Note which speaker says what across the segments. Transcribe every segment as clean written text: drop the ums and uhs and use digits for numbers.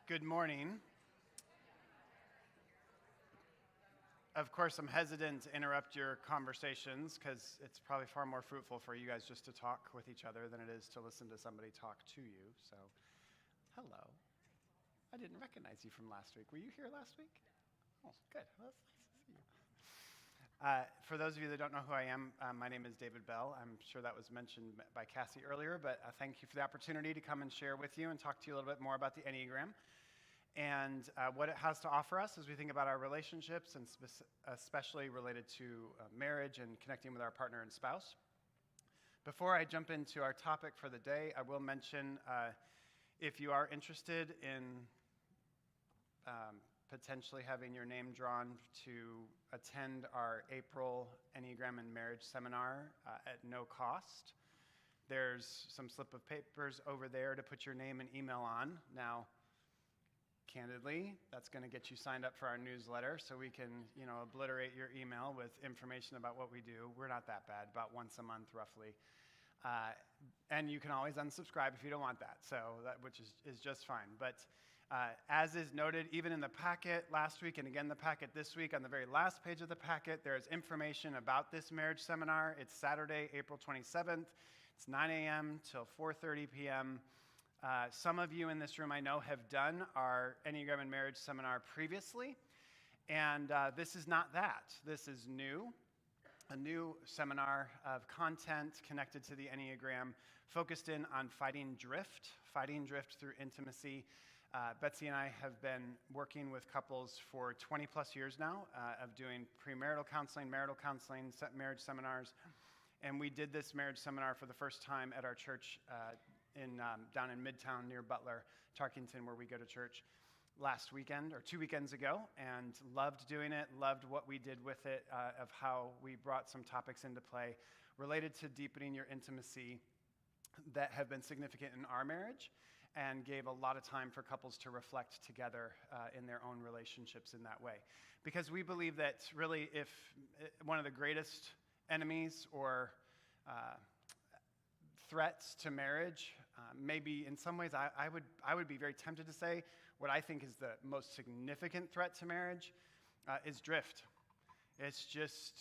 Speaker 1: Good morning. Of course, I'm hesitant to interrupt your conversations because it's probably far more fruitful for you guys just to talk with each other than it is to listen to somebody talk to you. So, hello. I didn't recognize you from last week. Were you here last week? Oh, good. Well, it's nice to see you. For those of you that don't know who I am, my name is David Bell. I'm sure that was mentioned by Cassie earlier, but thank you for the opportunity to come and share with you and talk to you a little bit more about the Enneagram and what it has to offer us as we think about our relationships, and especially related to marriage and connecting with our partner and spouse. Before I jump into our topic for the day, I will mention if you are interested in potentially having your name drawn to attend our April Enneagram and Marriage Seminar at no cost, there's some slip of papers over there to put your name and email on. Now, candidly, that's going to get you signed up for our newsletter so we can, obliterate your email with information about what we do. We're not that bad, about once a month roughly. And you can always unsubscribe if you don't want that, which is just fine. But as is noted, even in the packet last week and again the packet this week, on the very last page of the packet, there is information about this marriage seminar. It's Saturday, April 27th. It's 9 a.m. till 4:30 p.m. Some of you in this room I know have done our Enneagram and Marriage Seminar previously, and this is not that. This is new, a new seminar of content connected to the Enneagram, focused in on fighting drift through intimacy. Betsy and I have been working with couples for 20 plus years now of doing premarital counseling, marital counseling, marriage seminars, and we did this marriage seminar for the first time at our church down in Midtown near Butler, Tarkington, where we go to church, last weekend or 2 weekends ago, and loved doing it, loved what we did with it, of how we brought some topics into play related to deepening your intimacy that have been significant in our marriage, and gave a lot of time for couples to reflect together in their own relationships in that way. Because we believe that really if one of the greatest enemies or threats to marriage, maybe in some ways I would be very tempted to say what I think is the most significant threat to marriage is drift. It's just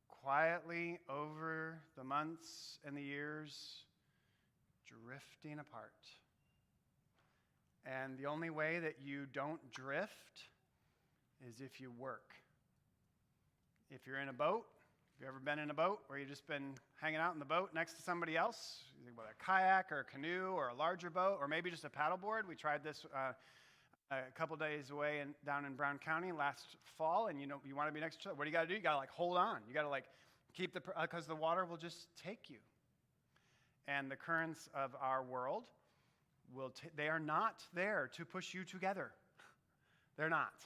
Speaker 1: quietly over the months and the years drifting apart. And the only way that you don't drift is if you work. If you're in a boat, have you ever been in a boat where you've just been hanging out in the boat next to somebody else? You think about a kayak or a canoe or a larger boat or maybe just a paddleboard. We tried this a couple days away down in Brown County last fall, and you want to be next to each other. What do you got to do? You got to hold on. You got to keep because the water will just take you. And the currents of our world they are not there to push you together. They're not.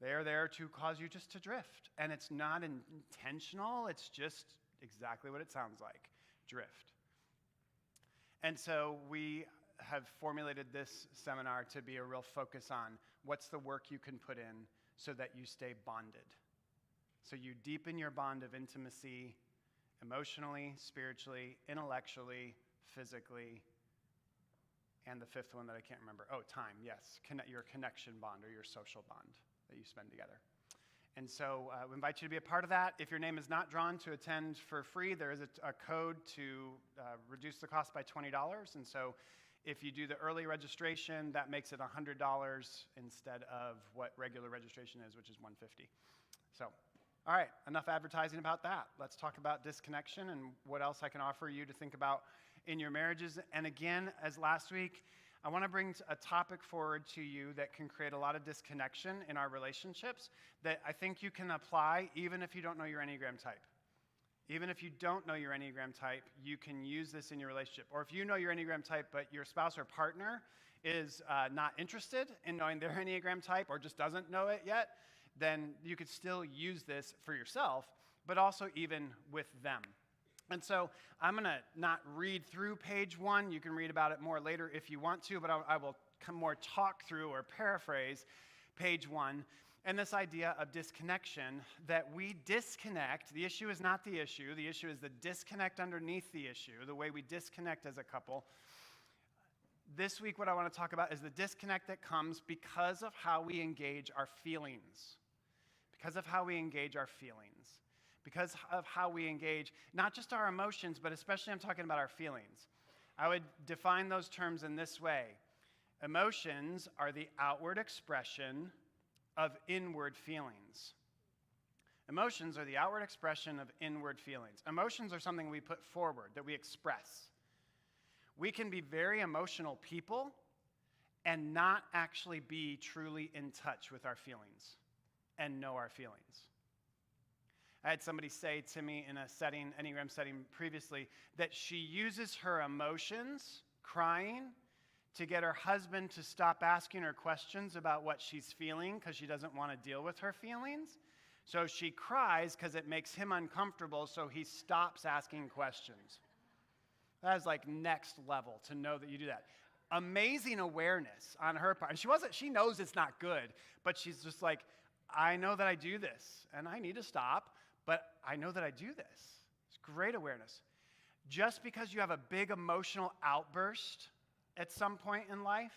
Speaker 1: They are there to cause you just to drift. And it's not intentional. It's just exactly what it sounds like, drift. And so we have formulated this seminar to be a real focus on what's the work you can put in so that you stay bonded. So you deepen your bond of intimacy emotionally, spiritually, intellectually, physically, and the fifth one that I can't remember. Oh, time, yes. Your connection bond or your social bond that you spend together. And so we invite you to be a part of that. If your name is not drawn to attend for free, there is a code to reduce the cost by $20. And so if you do the early registration, that makes it $100 instead of what regular registration is, which is $150. So, all right, enough advertising about that. Let's talk about disconnection and what else I can offer you to think about in your marriages. And again, as last week, I want to bring a topic forward to you that can create a lot of disconnection in our relationships that I think you can apply even if you don't know your Enneagram type. Even if you don't know your Enneagram type, you can use this in your relationship. Or if you know your Enneagram type, but your spouse or partner is not interested in knowing their Enneagram type or just doesn't know it yet, then you could still use this for yourself, but also even with them. And so I'm going to not read through page 1. You can read about it more later if you want to, but I will more talk through or paraphrase page 1. And this idea of disconnection, that we disconnect. The issue is not the issue. The issue is the disconnect underneath the issue, the way we disconnect as a couple. This week, what I want to talk about is the disconnect that comes because of how we engage our feelings. Because of how we engage our feelings. Because of how we engage not just our emotions, but especially I'm talking about our feelings. I would define those terms in this way. Emotions are the outward expression of inward feelings. Emotions are the outward expression of inward feelings. Emotions are something we put forward, that we express. We can be very emotional people and not actually be truly in touch with our feelings and know our feelings. I had somebody say to me in a setting, Enneagram setting previously, that she uses her emotions, crying, to get her husband to stop asking her questions about what she's feeling because she doesn't want to deal with her feelings. So she cries because it makes him uncomfortable, so he stops asking questions. That is like next level to know that you do that. Amazing awareness on her part. And she knows it's not good, but she's just like, I know that I do this, and I need to stop, but I know that I do this. It's great awareness. Just because you have a big emotional outburst at some point in life,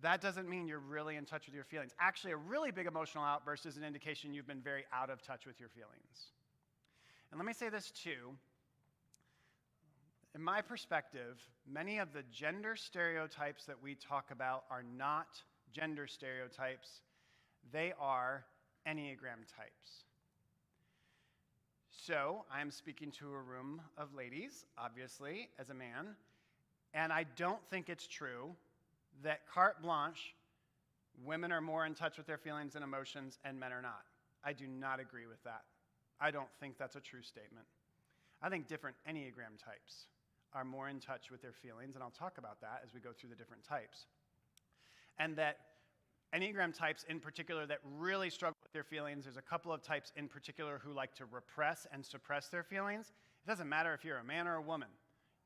Speaker 1: that doesn't mean you're really in touch with your feelings. Actually, a really big emotional outburst is an indication you've been very out of touch with your feelings. And let me say this too. In my perspective, many of the gender stereotypes that we talk about are not gender stereotypes. They are Enneagram types. So, I'm speaking to a room of ladies, obviously, as a man, and I don't think it's true that carte blanche, women are more in touch with their feelings and emotions and men are not. I do not agree with that. I don't think that's a true statement. I think different Enneagram types are more in touch with their feelings, and I'll talk about that as we go through the different types. And that Enneagram types in particular that really struggle with their feelings, there's a couple of types in particular who like to repress and suppress their feelings. It doesn't matter if you're a man or a woman,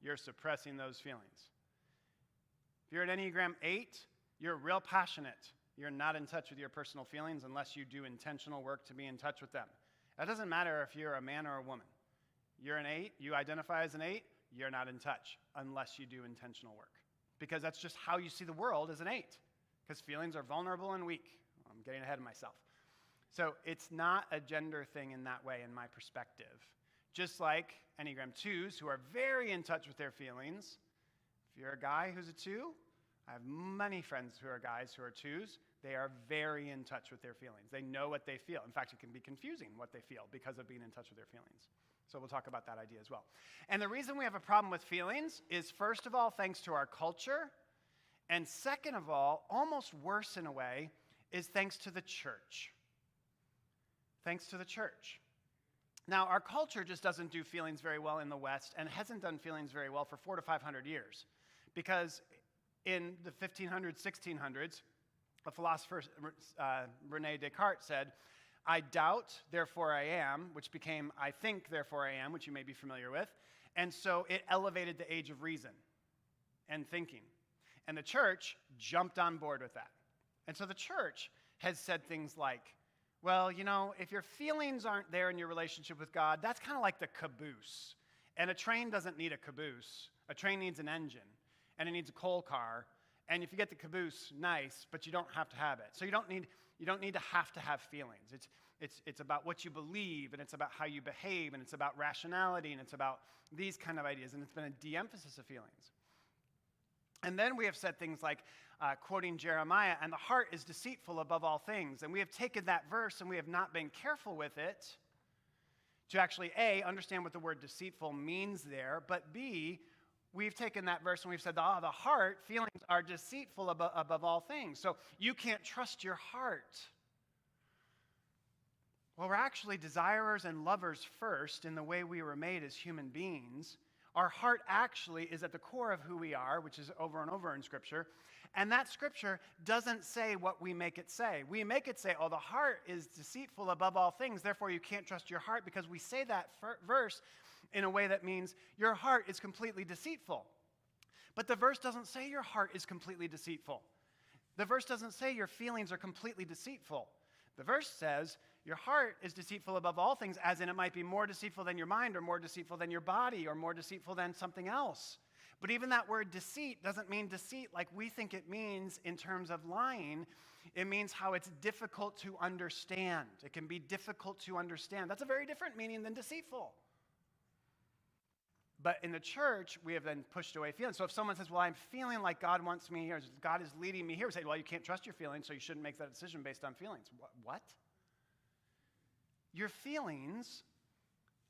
Speaker 1: you're suppressing those feelings. If you're an Enneagram 8, you're real passionate. You're not in touch with your personal feelings unless you do intentional work to be in touch with them. That doesn't matter if you're a man or a woman. You're an 8, you identify as an 8, you're not in touch unless you do intentional work. Because that's just how you see the world as an 8. Because feelings are vulnerable and weak. I'm getting ahead of myself. So it's not a gender thing in that way in my perspective. Just like Enneagram 2s who are very in touch with their feelings. If you're a guy who's a 2, I have many friends who are guys who are 2s. They are very in touch with their feelings. They know what they feel. In fact, it can be confusing what they feel because of being in touch with their feelings. So we'll talk about that idea as well. And the reason we have a problem with feelings is, first of all, thanks to our culture. And second of all, almost worse in a way, is thanks to the church. Thanks to the church. Now, our culture just doesn't do feelings very well in the West and hasn't done feelings very well for 400 to 500 years. Because in the 1500s, 1600s, a philosopher, René Descartes, said, I doubt, therefore I am, which became I think, therefore I am, which you may be familiar with. And so it elevated the age of reason and thinking. And the church jumped on board with that. And so the church has said things like, well, you know, if your feelings aren't there in your relationship with God, that's kind of like the caboose. And a train doesn't need a caboose. A train needs an engine, and it needs a coal car. And if you get the caboose, nice, but you don't have to have it. So you don't need to have feelings. It's about what you believe, and it's about how you behave, and it's about rationality, and it's about these kind of ideas. And it's been a de-emphasis of feelings. And then we have said things like, quoting Jeremiah, and the heart is deceitful above all things. And we have taken that verse and we have not been careful with it to actually, A, understand what the word deceitful means there, but B, we've taken that verse and we've said, the heart, feelings are deceitful above all things. So you can't trust your heart. Well, we're actually desirers and lovers first in the way we were made as human beings. Our heart actually is at the core of who we are, which is over and over in Scripture. And that Scripture doesn't say what we make it say. We make it say, the heart is deceitful above all things, therefore you can't trust your heart, because we say that verse in a way that means your heart is completely deceitful. But the verse doesn't say your heart is completely deceitful. The verse doesn't say your feelings are completely deceitful. The verse says your heart is deceitful above all things, as in it might be more deceitful than your mind, or more deceitful than your body, or more deceitful than something else. But even that word deceit doesn't mean deceit like we think it means in terms of lying. It means how it's difficult to understand. It can be difficult to understand. That's a very different meaning than deceitful. But in the church, we have then pushed away feelings. So if someone says, well, I'm feeling like God wants me here, God is leading me here, we say, well, you can't trust your feelings, so you shouldn't make that decision based on feelings. What? Your feelings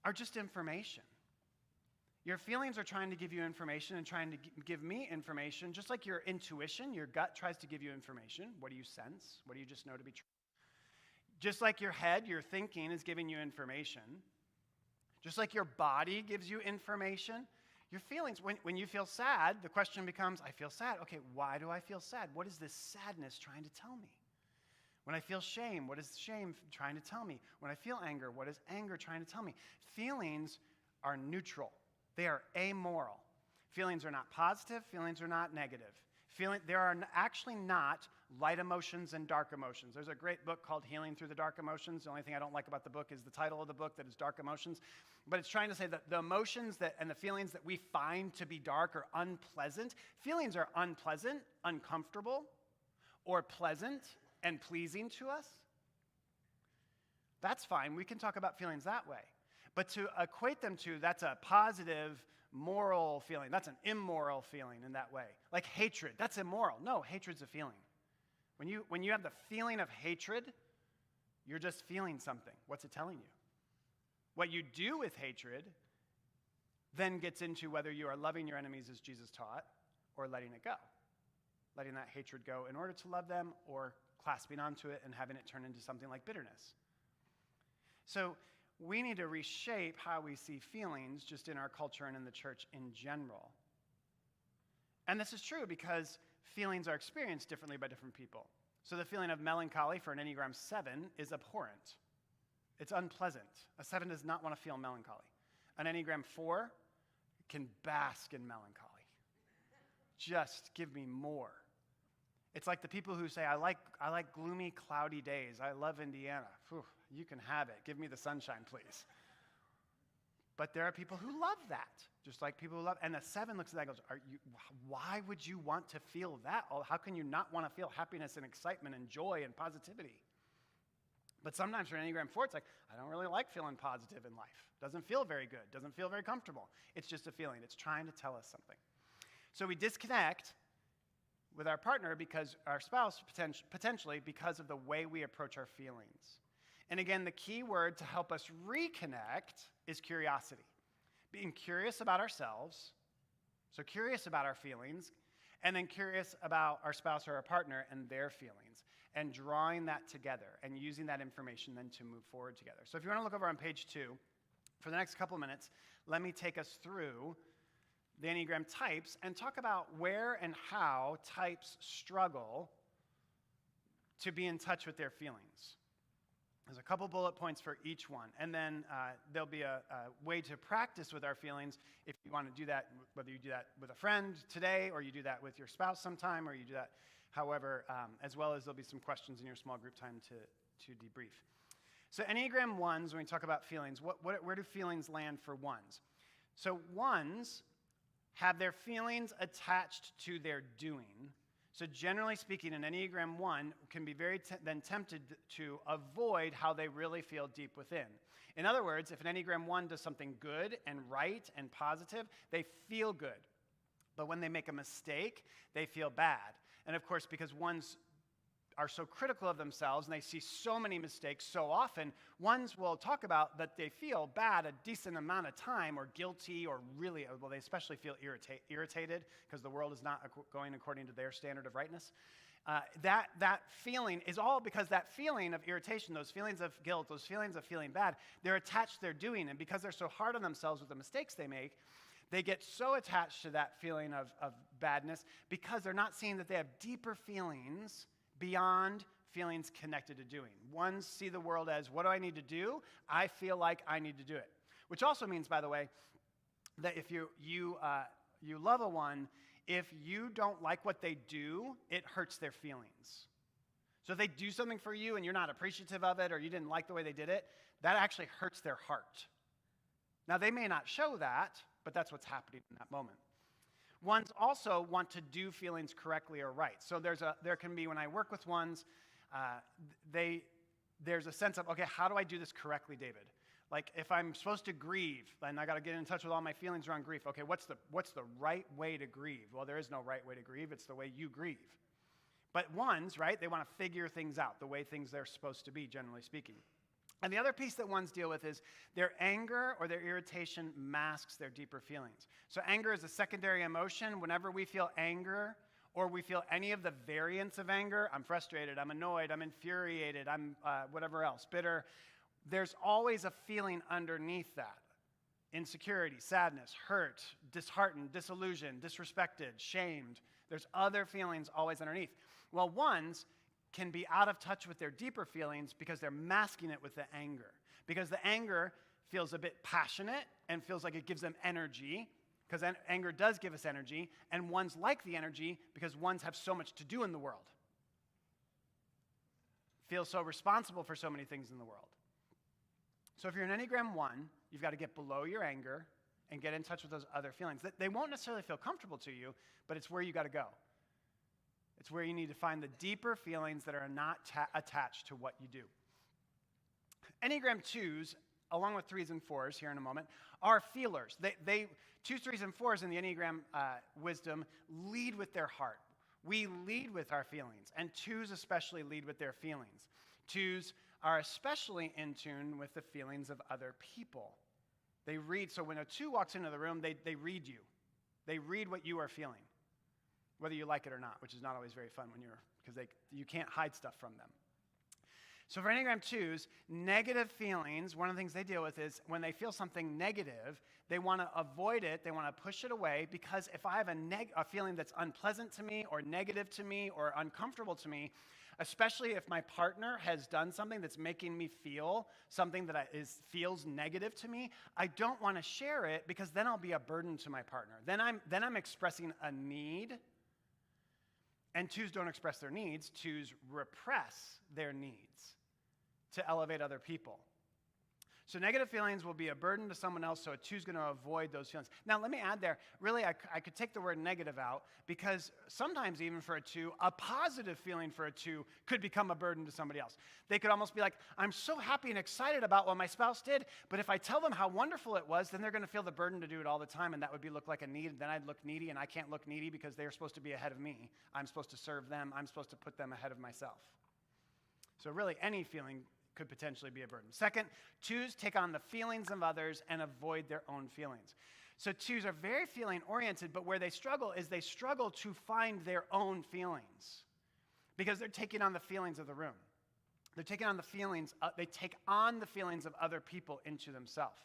Speaker 1: are just information. Your feelings are trying to give you information and trying to give me information, just like your intuition, your gut tries to give you information. What do you sense? What do you just know to be true? Just like your head, your thinking is giving you information. Just like your body gives you information, your feelings, when you feel sad, the question becomes, I feel sad. Okay, why do I feel sad? What is this sadness trying to tell me? When I feel shame, what is shame trying to tell me? When I feel anger, what is anger trying to tell me? Feelings are neutral. They are amoral. Feelings are not positive. Feelings are not negative. There are actually not light emotions and dark emotions. There's a great book called Healing Through the Dark Emotions. The only thing I don't like about the book is the title of the book, that is Dark Emotions. But it's trying to say that the emotions and the feelings that we find to be dark or unpleasant, feelings are unpleasant, uncomfortable, or pleasant and pleasing to us. That's fine. We can talk about feelings that way. But to equate them to, that's a positive, moral feeling. That's an immoral feeling in that way. Like hatred, that's immoral. No, hatred's a feeling. When you have the feeling of hatred, you're just feeling something. What's it telling you? What you do with hatred then gets into whether you are loving your enemies as Jesus taught or letting it go. Letting that hatred go in order to love them, or clasping onto it and having it turn into something like bitterness. So we need to reshape how we see feelings just in our culture and in the church in general. And this is true because feelings are experienced differently by different people. So the feeling of melancholy for an Enneagram 7 is abhorrent. It's unpleasant. A 7 does not want to feel melancholy. An Enneagram 4 can bask in melancholy. Just give me more. It's like the people who say, I like gloomy, cloudy days. I love Indiana. Whew, you can have it. Give me the sunshine, please. But there are people who love that, just like people who love, and the 7 looks at that and goes, why would you want to feel that? How can you not want to feel happiness and excitement and joy and positivity? But sometimes for an Enneagram 4, it's like, I don't really like feeling positive in life. Doesn't feel very good. Doesn't feel very comfortable. It's just a feeling. It's trying to tell us something. So we disconnect with our partner, because our spouse, potentially because of the way we approach our feelings. And again, the key word to help us reconnect is curiosity. Being curious about ourselves, so curious about our feelings, and then curious about our spouse or our partner and their feelings, and drawing that together and using that information then to move forward together. So if you want to look over on page 2, for the next couple of minutes, let me take us through the Enneagram types and talk about where and how types struggle to be in touch with their feelings. There's a couple bullet points for each one, and then there'll be a way to practice with our feelings if you want to do that, whether you do that with a friend today, or you do that with your spouse sometime, or you do that however, as well as there'll be some questions in your small group time to debrief. So Enneagram 1s, when we talk about feelings, where do feelings land for 1s? So 1s have their feelings attached to their doing. So generally speaking, an Enneagram 1 can be very then tempted to avoid how they really feel deep within. In other words, if an Enneagram 1 does something good and right and positive, they feel good. But when they make a mistake, they feel bad. And of course, because 1s are so critical of themselves and they see so many mistakes so often, 1s will talk about that they feel bad a decent amount of time, or guilty, or really, well, they especially feel irritated because the world is not going according to their standard of rightness. That feeling is all because that feeling of irritation, those feelings of guilt, those feelings of feeling bad, they're attached to their doing. And because they're so hard on themselves with the mistakes they make, they get so attached to that feeling of badness because they're not seeing that they have deeper feelings beyond feelings connected to doing. 1s see the world as, what do I need to do? I feel like I need to do it. Which also means, by the way, that if you love a 1, if you don't like what they do, it hurts their feelings. So if they do something for you and you're not appreciative of it, or you didn't like the way they did it, that actually hurts their heart. Now, they may not show that, but that's what's happening in that moment. Ones also want to do feelings correctly or right. So there can be, when I work with ones, there's a sense of, okay, how do I do this correctly, David? Like if I'm supposed to grieve, then I got to get in touch with all my feelings around grief. Okay, what's the right way to grieve? Well, there is no right way to grieve. It's the way you grieve. But ones, right, they want to figure things out the way things are supposed to be, generally speaking. And the other piece that ones deal with is their anger or their irritation masks their deeper feelings. So anger is a secondary emotion. Whenever we feel anger or we feel any of the variants of anger, I'm frustrated, I'm annoyed, I'm infuriated, I'm whatever else, bitter, there's always a feeling underneath that. Insecurity, sadness, hurt, disheartened, disillusioned, disrespected, shamed. There's other feelings always underneath. Well, ones can be out of touch with their deeper feelings because they're masking it with the anger. Because the anger feels a bit passionate and feels like it gives them energy, because anger does give us energy, and ones like the energy because ones have so much to do in the world. Feel so responsible for so many things in the world. So if you're an Enneagram 1, you've got to get below your anger and get in touch with those other feelings. They won't necessarily feel comfortable to you, but it's where you got to go. It's where you need to find the deeper feelings that are not attached to what you do. Enneagram 2s, along with 3s and 4s here in a moment, are feelers. 2s, 3s, and 4s in the Enneagram wisdom lead with their heart. We lead with our feelings, and 2s especially lead with their feelings. 2s are especially in tune with the feelings of other people. They read, so when a 2 walks into the room, they read you. They read what you are feeling, whether you like it or not, which is not always very fun because you can't hide stuff from them. So for Enneagram 2s, negative feelings, one of the things they deal with is when they feel something negative, they want to avoid it, they want to push it away, because if I have a feeling that's unpleasant to me or negative to me or uncomfortable to me, especially if my partner has done something that's making me feel something that feels negative to me, I don't want to share it because then I'll be a burden to my partner. Then I'm expressing a need, and 2s don't express their needs. 2s repress their needs to elevate other people. So negative feelings will be a burden to someone else, so a 2's going to avoid those feelings. Now, let me add there, really, I could take the word negative out, because sometimes even for a 2, a positive feeling for a 2 could become a burden to somebody else. They could almost be like, I'm so happy and excited about what my spouse did, but if I tell them how wonderful it was, then they're going to feel the burden to do it all the time, and that would look like a need, and then I'd look needy, and I can't look needy because they're supposed to be ahead of me. I'm supposed to serve them. I'm supposed to put them ahead of myself. So really, any feeling could potentially be a burden. Second, 2s take on the feelings of others and avoid their own feelings. So 2s are very feeling-oriented, but where they struggle is they struggle to find their own feelings because they're taking on the feelings of the room. They're taking on the feelings, they take on the feelings of other people into themselves.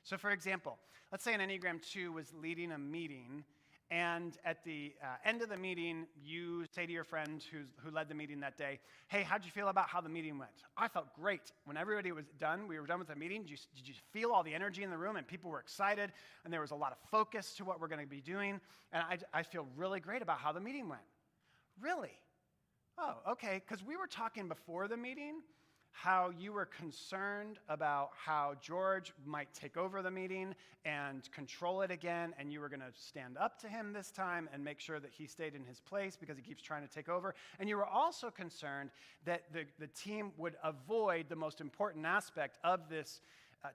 Speaker 1: So for example, let's say an Enneagram 2 was leading a meeting, and at the end of the meeting, you say to your friend who led the meeting that day, hey, how'd you feel about how the meeting went? I felt great. When everybody was done, we were done with the meeting, did you feel all the energy in the room, and people were excited, and there was a lot of focus to what we're going to be doing, and I feel really great about how the meeting went. Really? Oh, okay, because we were talking before the meeting how you were concerned about how George might take over the meeting and control it again, and you were going to stand up to him this time and make sure that he stayed in his place because he keeps trying to take over. And you were also concerned that the team would avoid the most important aspect of this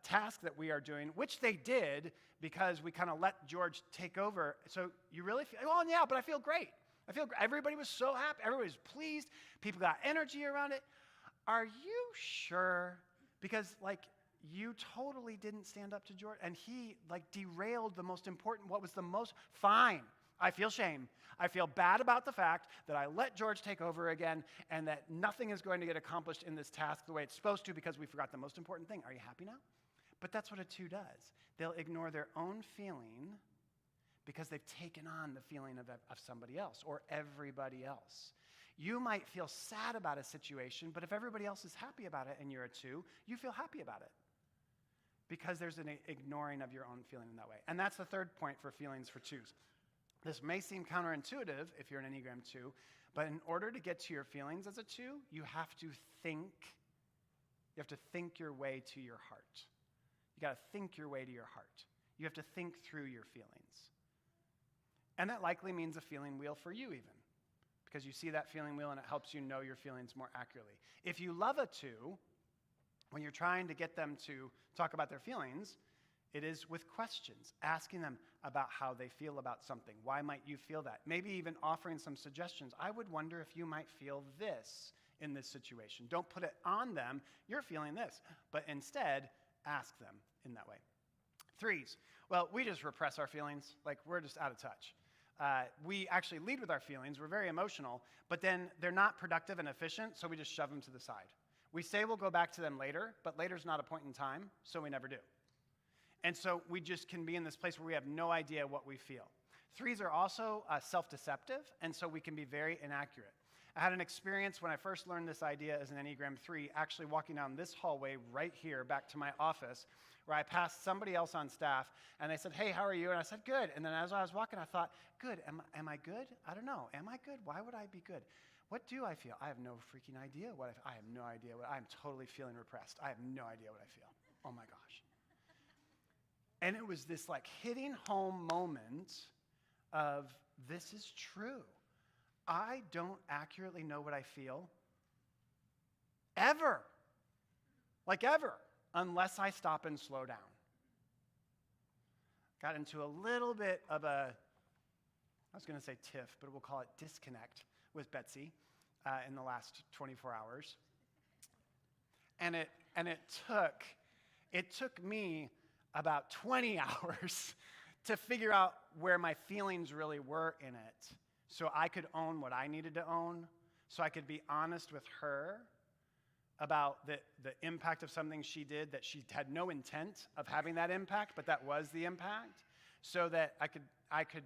Speaker 1: task that we are doing, which they did because we kind of let George take over. So you really feel, oh, yeah, but I feel great. Everybody was so happy. Everybody was pleased. People got energy around it. Are you sure? Because, you totally didn't stand up to George, and he, derailed the most important, fine. I feel shame. I feel bad about the fact that I let George take over again, and that nothing is going to get accomplished in this task the way it's supposed to because we forgot the most important thing. Are you happy now? But that's what a 2 does. They'll ignore their own feeling because they've taken on the feeling of somebody else or everybody else. You might feel sad about a situation, but if everybody else is happy about it and you're a 2, you feel happy about it because there's an ignoring of your own feeling in that way. And that's the third point for feelings for 2s. This may seem counterintuitive if you're an Enneagram 2, but in order to get to your feelings as a 2, you have to think your way to your heart. You got to think your way to your heart. You have to think through your feelings. And that likely means a feeling wheel for you even, because you see that feeling wheel and it helps you know your feelings more accurately. If you love a two, when you're trying to get them to talk about their feelings, it is with questions, asking them about how they feel about something. Why might you feel that? Maybe even offering some suggestions. I would wonder if you might feel this in this situation. Don't put it on them, you're feeling this, but instead ask them in that way. Threes, well, we just repress our feelings, like we're just out of touch. We actually lead with our feelings, we're very emotional, but then they're not productive and efficient, so we just shove them to the side. We say we'll go back to them later, but later's not a point in time, so we never do. And so we just can be in this place where we have no idea what we feel. Threes are also self-deceptive, and so we can be very inaccurate. I had an experience when I first learned this idea as an Enneagram 3, actually walking down this hallway right here back to my office, where I passed somebody else on staff, and they said, hey, how are you? And I said, good. And then as I was walking, I thought, good, am I good? I don't know. Am I good? Why would I be good? What do I feel? I have no freaking idea what I have no idea what I'm totally feeling repressed. I have no idea what I feel. Oh my gosh. And it was this like hitting home moment of this is true. I don't accurately know what I feel ever. Like ever. Unless I stop and slow down. Got into a little bit of a, I was going to say tiff, but we'll call it disconnect with Betsy in the last 24 hours. And it took me about 20 hours to figure out where my feelings really were in it, so I could own what I needed to own, so I could be honest with her about the impact of something she did that she had no intent of having that impact, but that was the impact, so that I could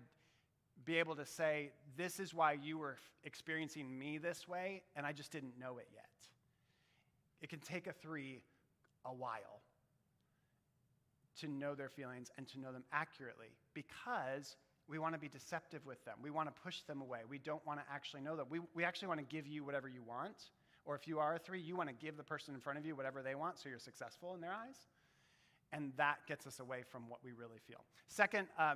Speaker 1: be able to say, this is why you were experiencing me this way, and I just didn't know it yet. It can take a 3 a while to know their feelings and to know them accurately, because we want to be deceptive with them. We want to push them away. We don't want to actually know them. We actually want to give you whatever you want, or if you are a 3, you want to give the person in front of you whatever they want so you're successful in their eyes. And that gets us away from what we really feel. Second, I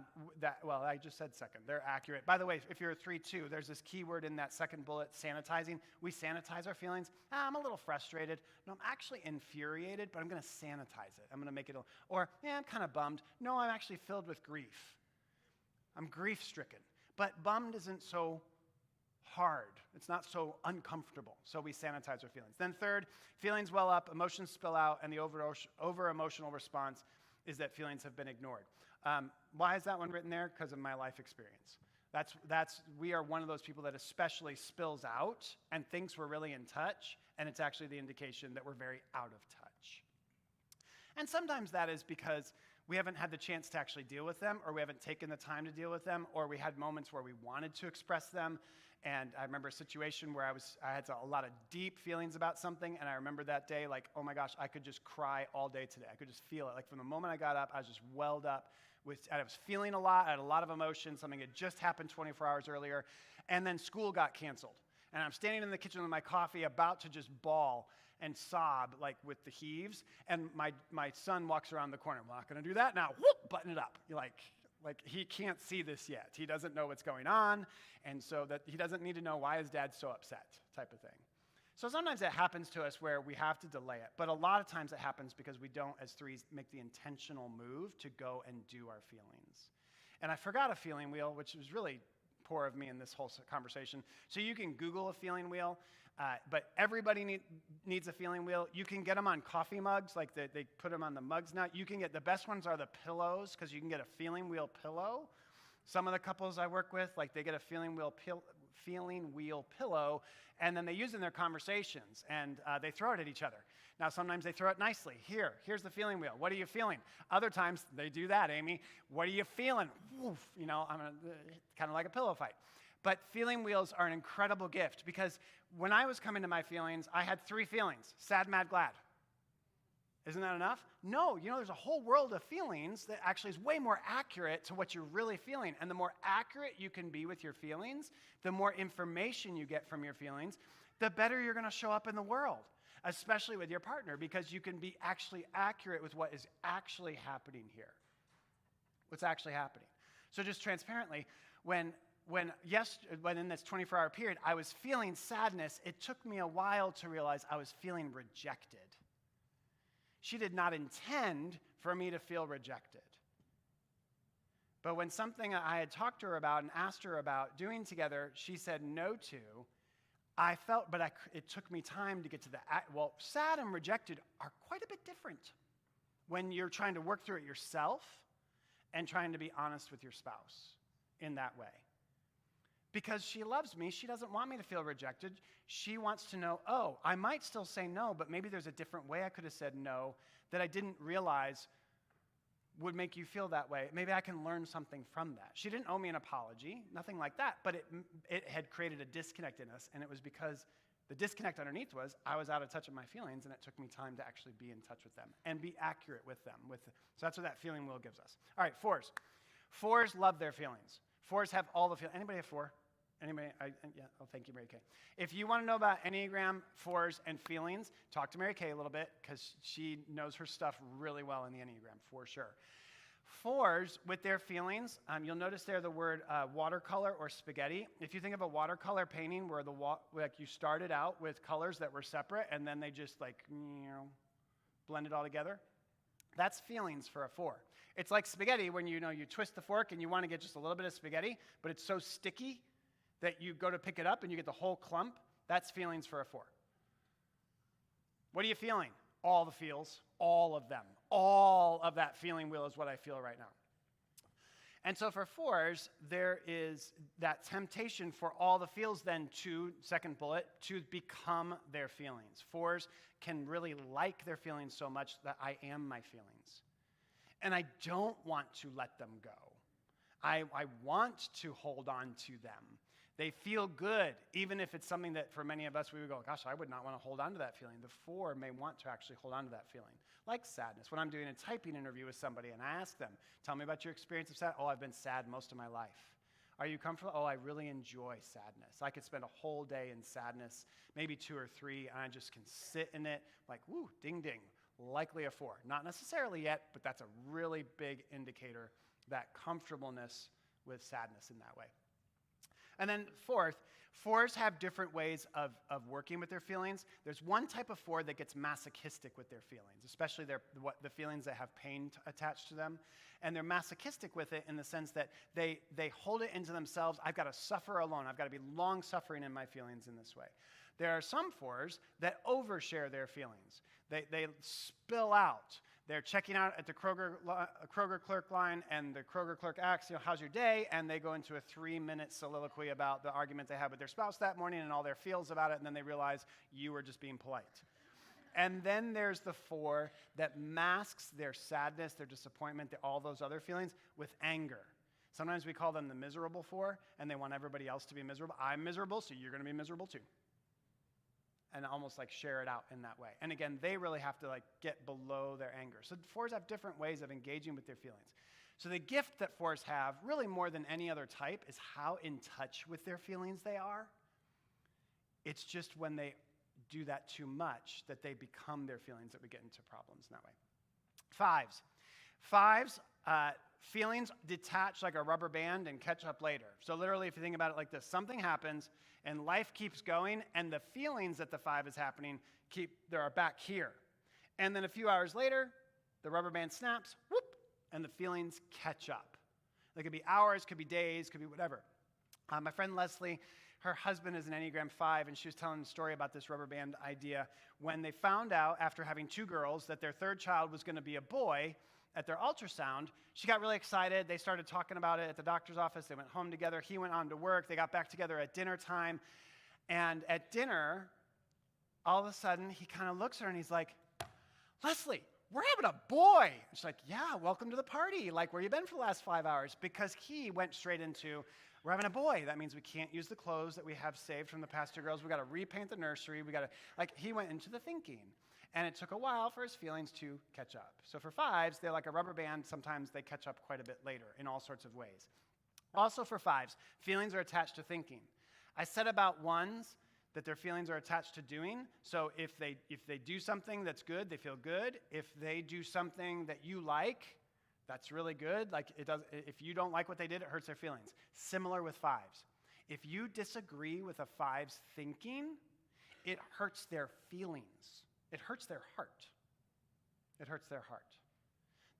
Speaker 1: just said second. They're accurate. By the way, if you're a 3 too, there's this key word in that second bullet, sanitizing. We sanitize our feelings. I'm a little frustrated. No, I'm actually infuriated, but I'm going to sanitize it. I'm going to make it, I'm kind of bummed. No, I'm actually filled with grief. I'm grief-stricken. But bummed isn't so hard. It's not so uncomfortable, so we sanitize our feelings. Then third, feelings well up, emotions spill out, and the over-emotional response is that feelings have been ignored. Why is that one written there? Because of my life experience. We are one of those people that especially spills out and thinks we're really in touch, and it's actually the indication that we're very out of touch. And sometimes that is because we haven't had the chance to actually deal with them, or we haven't taken the time to deal with them, or we had moments where we wanted to express them. And I remember a situation where I had a lot of deep feelings about something, and I remember that day, like, oh my gosh, I could just cry all day today. I could just feel it. Like from the moment I got up, I was just welled up. I was feeling a lot. I had a lot of emotion. Something had just happened 24 hours earlier. And then school got canceled. And I'm standing in the kitchen with my coffee, about to just bawl and sob, like with the heaves. And my son walks around the corner. I'm not going to do that now. Whoop, button it up. You're like he can't see this yet. He doesn't know what's going on. And so that he doesn't need to know why his dad's so upset, type of thing. So sometimes it happens to us where we have to delay it. But a lot of times it happens because we don't, as 3s, make the intentional move to go and do our feelings. And I forgot a feeling wheel, which was really poor of me in this whole conversation. So you can Google a feeling wheel, but everybody needs a feeling wheel. You can get them on coffee mugs, like they put them on the mugs now. You can get, the best ones are the pillows, because you can get a feeling wheel pillow. Some of the couples I work with, like they get a feeling wheel pillow, and then they use it in their conversations, and they throw it at each other. Now, sometimes they throw it nicely. Here's the feeling wheel. What are you feeling? Other times, they do that, Amy. What are you feeling? Woof, kind of like a pillow fight. But feeling wheels are an incredible gift, because when I was coming to my feelings, I had 3 feelings: sad, mad, glad. Isn't that enough? No, there's a whole world of feelings that actually is way more accurate to what you're really feeling. And the more accurate you can be with your feelings, the more information you get from your feelings, the better you're going to show up in the world, especially with your partner, because you can be actually accurate with what is actually happening here. What's actually happening. So just transparently, when in this 24-hour period, I was feeling sadness, it took me a while to realize I was feeling rejected. She did not intend for me to feel rejected. But when something I had talked to her about and asked her about doing together, she said no to, I felt, but it took me time to get to sad and rejected are quite a bit different when you're trying to work through it yourself and trying to be honest with your spouse in that way. Because she loves me, she doesn't want me to feel rejected. She wants to know, oh, I might still say no, but maybe there's a different way I could have said no that I didn't realize would make you feel that way. Maybe I can learn something from that. She didn't owe me an apology, nothing like that, but it had created a disconnect in us, and it was because the disconnect underneath was I was out of touch with my feelings, and it took me time to actually be in touch with them and be accurate with them. So that's what that feeling wheel gives us. All right, 4s. 4s love their feelings. 4s have all the feelings. Anybody have 4? Anybody? Thank you, Mary Kay. If you want to know about Enneagram 4s and feelings, talk to Mary Kay a little bit because she knows her stuff really well in the Enneagram, for sure. 4s, with their feelings, you'll notice there the word watercolor or spaghetti. If you think of a watercolor painting where you started out with colors that were separate and then they just blend it all together, that's feelings for a 4. It's like spaghetti when you twist the fork and you want to get just a little bit of spaghetti, but it's so sticky that you go to pick it up and you get the whole clump. That's feelings for a 4. What are you feeling? All the feels, all of them. All of that feeling wheel is what I feel right now. And so for 4s, there is that temptation for all the feels then second bullet, to become their feelings. 4s can really like their feelings so much that I am my feelings. And I don't want to let them go. I want to hold on to them. They feel good, even if it's something that for many of us, we would go, gosh, I would not want to hold on to that feeling. The 4 may want to actually hold on to that feeling. Like sadness. When I'm doing a typing interview with somebody and I ask them, tell me about your experience of sadness. Oh, I've been sad most of my life. Are you comfortable? Oh, I really enjoy sadness. I could spend a whole day in sadness, maybe 2 or 3, and I just can sit in it like, woo, ding, ding. Likely a 4. Not necessarily yet, but that's a really big indicator, that comfortableness with sadness in that way. And then 4s have different ways of working with their feelings. There's one type of 4 that gets masochistic with their feelings, especially the feelings that have pain attached to them. And they're masochistic with it in the sense that they hold it into themselves. I've got to suffer alone. I've got to be long-suffering in my feelings in this way. There are some 4s that overshare their feelings. They spill out. They're checking out at the Kroger clerk line, and the Kroger clerk asks, how's your day? And they go into a 3-minute soliloquy about the argument they had with their spouse that morning and all their feels about it, and then they realize you were just being polite. And then there's the 4 that masks their sadness, their disappointment, all those other feelings with anger. Sometimes we call them the miserable 4, and they want everybody else to be miserable. I'm miserable, so you're going to be miserable too. And almost share it out in that way. And again, they really have to get below their anger. So 4s have different ways of engaging with their feelings. So the gift that 4s have, really more than any other type, is how in touch with their feelings they are. It's just when they do that too much that they become their feelings that we get into problems in that way. 5s, feelings detach like a rubber band and catch up later. So literally, if you think about it like this, something happens and life keeps going, and the feelings that the 5 is happening are back here. And then a few hours later, the rubber band snaps, whoop, and the feelings catch up. They could be hours, could be days, could be whatever. My friend Leslie, her husband is an Enneagram 5, and she was telling a story about this rubber band idea when they found out after having 2 girls that their 3rd child was going to be a boy. At their ultrasound, she got really excited. They started talking about it at the doctor's office. They went home together. He went on to work. They got back together at dinner time. And at dinner, all of a sudden, he kind of looks at her and he's like, Leslie, we're having a boy. She's like, yeah, welcome to the party. Where you been for the last 5 hours? Because he went straight into, we're having a boy. That means we can't use the clothes that we have saved from the past 2 girls. We got to repaint the nursery. We got to, he went into the thinking. And it took a while for his feelings to catch up. So for 5s, they're like a rubber band. Sometimes they catch up quite a bit later in all sorts of ways. Also for 5s, feelings are attached to thinking. I said about 1s that their feelings are attached to doing. So if they do something that's good, they feel good. If they do something that you like, That's really good. Like it does. If you don't like what they did, it hurts their feelings. Similar with fives. If you disagree with a five's thinking, it hurts their feelings. It hurts their heart. It hurts their heart.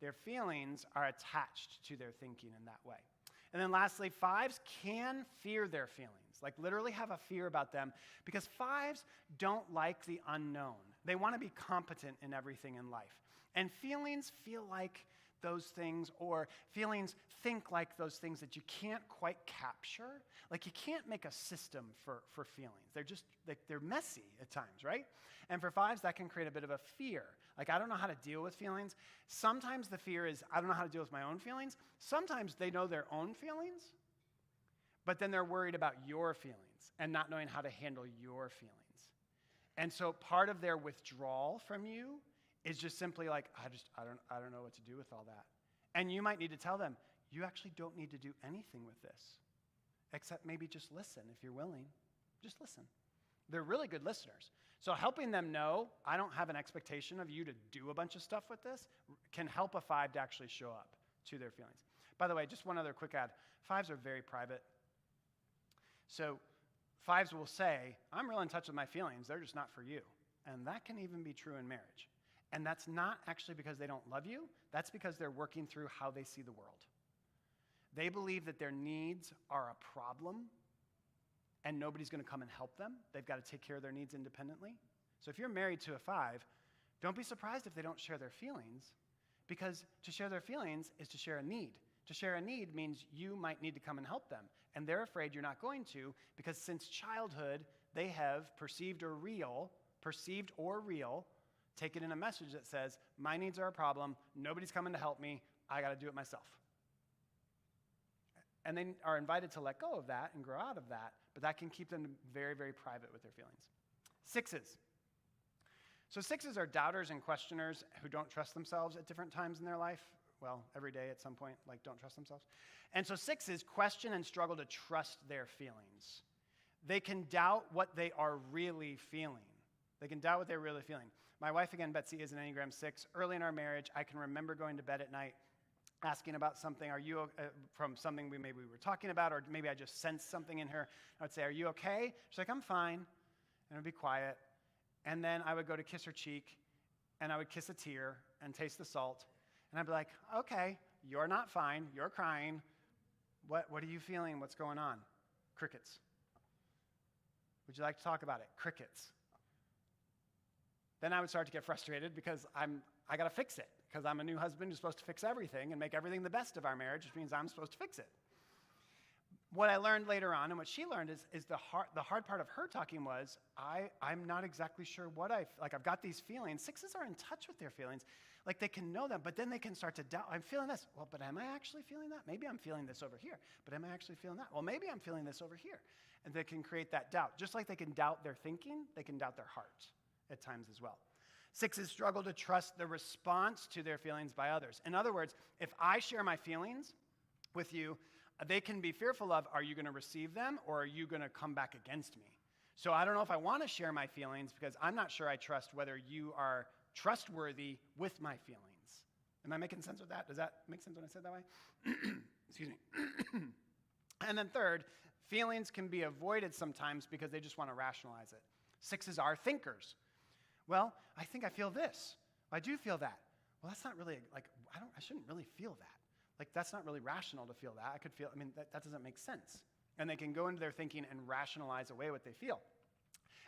Speaker 1: Their feelings are attached to their thinking in that way. And then lastly, fives can fear their feelings, like literally have a fear about them, because fives don't like the unknown. They want to be competent in everything in life. And feelings feel like those things, or feelings think like those things that you can't quite capture. Like you can't make a system for feelings. They're just, they're messy at times, right? And for fives, that can create a bit of a fear. Like, I don't know how to deal with feelings. Sometimes the fear is, I don't know how to deal with my own feelings. Sometimes they know their own feelings, but then they're worried about your feelings and not knowing how to handle your feelings. And so part of their withdrawal from you is just simply like, I don't know what to do with all that. And you might need to tell them, you actually don't need to do anything with this, except maybe just listen if you're willing. Just listen. They're really good listeners. So helping them know, I don't have an expectation of you to do a bunch of stuff with this, can help a five to actually show up to their feelings. By the way, just one other quick add. Fives are very private. So fives will say, I'm real in touch with my feelings. They're just not for you. And that can even be true in marriage. And that's not actually because they don't love you. That's because they're working through how they see the world. They believe that their needs are a problem and nobody's going to come and help them. They've got to take care of their needs independently. So if you're married to a five, don't be surprised if they don't share their feelings, because to share their feelings is to share a need. To share a need means you might need to come and help them, and they're afraid you're not going to, because since childhood, they have perceived or real, taken in a message that says, my needs are a problem, nobody's coming to help me, I got to do it myself. And they are invited to let go of that and grow out of that, but that can keep them very, very private with their feelings. Sixes. So sixes are doubters and questioners who don't trust themselves at different times in their life. Well, every day at some point, like don't trust themselves. And so sixes question and struggle to trust their feelings. They can doubt what they are really feeling. My wife, again, Betsy, is an Enneagram 6. Early in our marriage, I can remember going to bed at night asking about something, from something we were talking about, or maybe I just sensed something in her. I would say, are you okay? She's like, I'm fine. And it would be quiet. And then I would go to kiss her cheek, and I would kiss a tear and taste the salt. And I'd be like, okay, you're not fine. You're crying. What are you feeling? What's going on? Crickets. Would you like to talk about it? Crickets. Then I would start to get frustrated because I got to fix it, because I'm a new husband who's supposed to fix everything and make everything the best of our marriage, which means I'm supposed to fix it. What I learned later on, and what she learned, is the hard part of her talking was, I'm not exactly sure what I've got these feelings. Sixes are in touch with their feelings. Like they can know them, but then they can start to doubt. I'm feeling this. Well, but am I actually feeling that? Maybe I'm feeling this over here, but am I actually feeling that? Well, maybe I'm feeling this over here. And they can create that doubt. Just like they can doubt their thinking, they can doubt their heart at times as well. Sixes struggle to trust the response to their feelings by others. In other words, if I share my feelings with you, they can be fearful of, are you going to receive them, or are you going to come back against me? So I don't know if I want to share my feelings because I'm not sure I trust whether you are trustworthy with my feelings. Am I making sense with that? Does that make sense when I said that way? Excuse me. And then third, feelings can be avoided sometimes because they just want to rationalize it. Sixes are thinkers. Well, I think I feel this. I do feel that. Well, that's not really, I shouldn't really feel that. Like, that's not really rational to feel that. That doesn't make sense. And they can go into their thinking and rationalize away what they feel.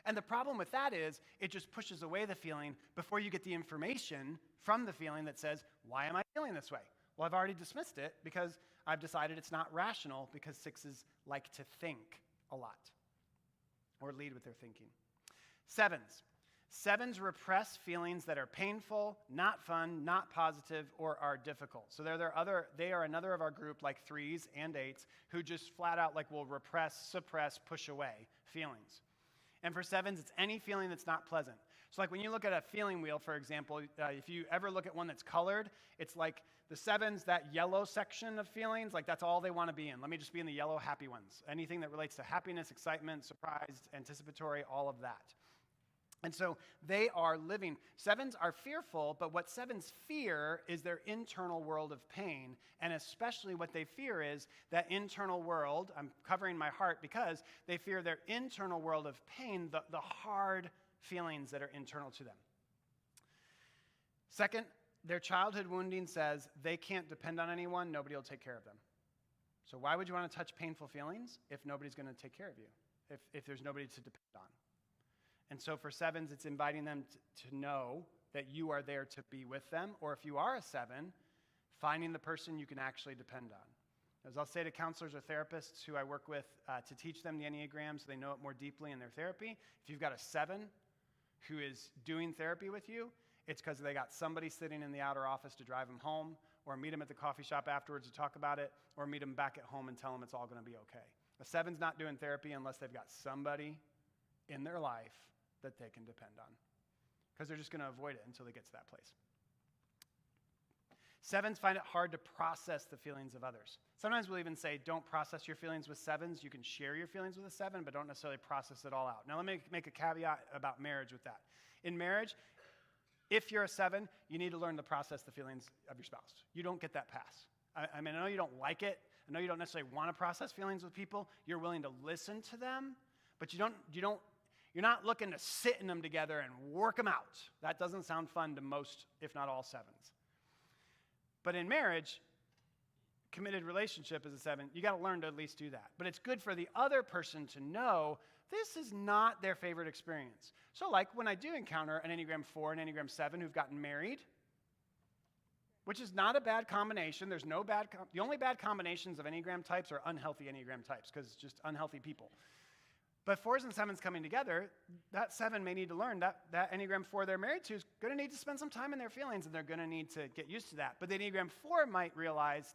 Speaker 1: And the problem with that is it just pushes away the feeling before you get the information from the feeling that says, why am I feeling this way? Well, I've already dismissed it because I've decided it's not rational, because sixes like to think a lot or lead with their thinking. Sevens repress feelings that are painful, not fun, not positive, or are difficult. So they are another of our group, like threes and eights, who just flat out will repress, suppress, push away feelings. And for sevens, it's any feeling that's not pleasant. So when you look at a feeling wheel, for example, if you ever look at one that's colored, it's like the sevens, that yellow section of feelings, that's all they want to be in. Let me just be in the yellow happy ones. Anything that relates to happiness, excitement, surprise, anticipatory, all of that. And so they are living. Sevens are fearful, but what sevens fear is their internal world of pain. And especially what they fear is that internal world. I'm covering my heart because they fear their internal world of pain, the hard feelings that are internal to them. Second, their childhood wounding says they can't depend on anyone, nobody will take care of them. So why would you want to touch painful feelings if nobody's going to take care of you, if there's nobody to depend on? And so for sevens, it's inviting them to know that you are there to be with them, or if you are a seven, finding the person you can actually depend on. As I'll say to counselors or therapists who I work with to teach them the Enneagram so they know it more deeply in their therapy, if you've got a seven who is doing therapy with you, it's because they got somebody sitting in the outer office to drive them home, or meet them at the coffee shop afterwards to talk about it, or meet them back at home and tell them it's all going to be okay. A seven's not doing therapy unless they've got somebody in their life that they can depend on, because they're just going to avoid it until they get to that place. Sevens find it hard to process the feelings of others. Sometimes we'll even say, don't process your feelings with sevens. You can share your feelings with a seven, but don't necessarily process it all out. Now, let me make a caveat about marriage with that. In marriage, if you're a seven, you need to learn to process the feelings of your spouse. You don't get that pass. I mean, I know you don't like it. I know you don't necessarily want to process feelings with people. You're willing to listen to them, but you're not looking to sit in them together and work them out. That doesn't sound fun to most, if not all, sevens. But in marriage, committed relationship as a seven, you got to learn to at least do that. But it's good for the other person to know this is not their favorite experience. So like when I do encounter an Enneagram 4 and Enneagram 7 who've gotten married, which is not a bad combination. There's no bad, the only bad combinations of Enneagram types are unhealthy Enneagram types, because it's just unhealthy people. But 4s and 7s coming together, that 7 may need to learn that Enneagram 4 they're married to is going to need to spend some time in their feelings, and they're going to need to get used to that. But the Enneagram 4 might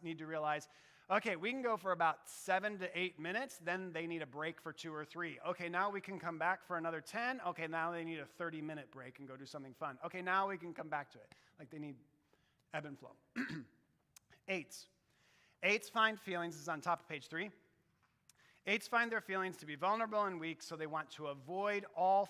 Speaker 1: need to realize, okay, we can go for about 7 to 8 minutes, then they need a break for 2 or 3. Okay, now we can come back for another 10. Okay, now they need a 30-minute break and go do something fun. Okay, now we can come back to it. Like they need ebb and flow. 8s. 8s find feelings, this is on top of page 3. 8s find their feelings to be vulnerable and weak, so they want to avoid all